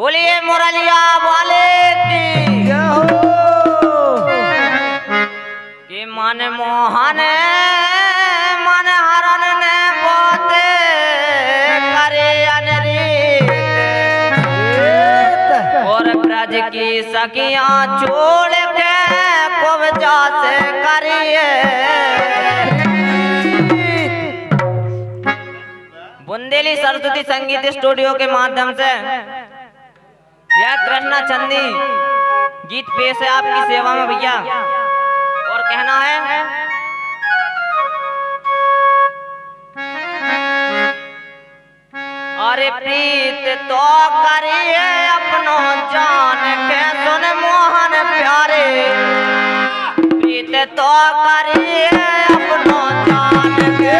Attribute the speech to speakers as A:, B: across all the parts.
A: बोलिए मुरलिया वाले की
B: जय हो।
A: कि मन मोहन मन हरण ने बाते करे अनरीत और ब्रज की सखियां छोड़ के कुब्जा से करिए। बुंदेली सरस्वती संगीत स्टूडियो के माध्यम से यह कृष्णा चंदी गीत पेश है आपकी सेवा में भैया। और कहना है अरे प्रीत तो करिए अपनो जान के सुन मोहन प्यारे, प्रीत तो करिए अपनो जान के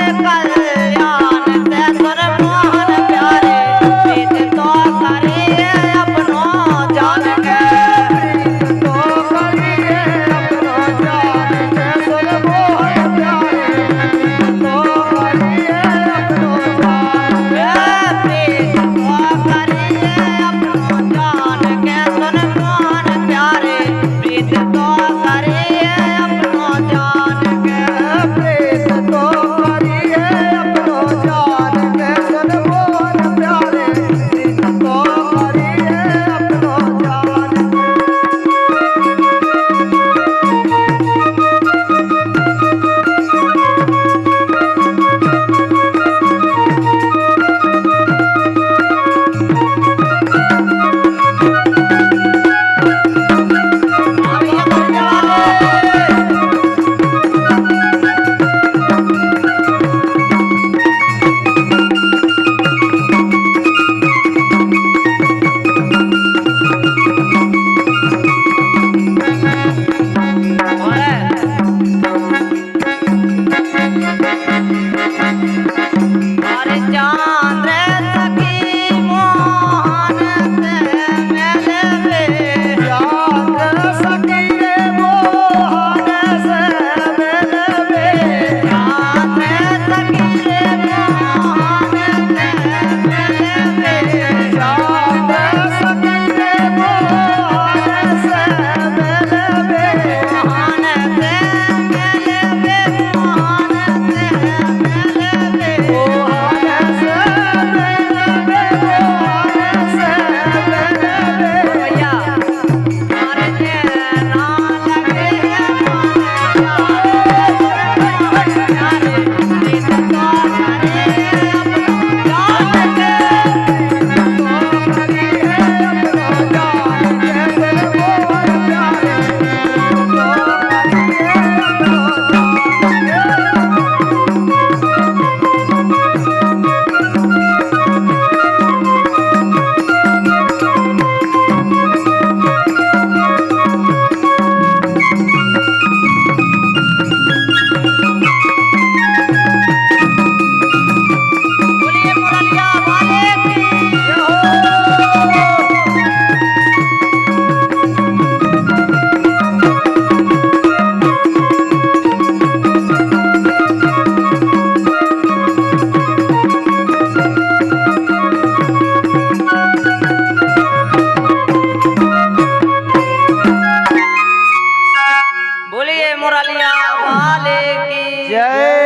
A: कल्याण से सुन मोहन प्यारे प्रीत तो करिए अपनो जान के
B: तो करिए अपनो जान के सुन मोहन प्यारे तो करिए अपनो जान
A: प्रीत तो करिए अपनो जान के सुन मोहन प्यारे प्रीत तो करिए अपनो जान के
B: प्रीत तो करिए अपनो जान के सुन मोहन प्यारे प्रीत तो करिए अपनो जान
A: अरे चांद सखी मोहन से मिलवे
B: याद सकी रे मोहन से मिलवे
A: चांद सखी मोहन से मिलवे
B: याद सकी रे मोहन से मिलवे
A: मोहन से मिलवे मोहन से मिलवे
B: मोहन से मिलवे मोहन से मिलवे
A: भैया मारे ने ना लगे प्यारे प्रीत तो करे अपनो जान के
B: तो करिए अपनो जान के सुन मोहन प्यारे तो करिए अपनो जान
A: बोलिए मुरलिया वाले की बोलिए मुरलिया वाले की
B: जय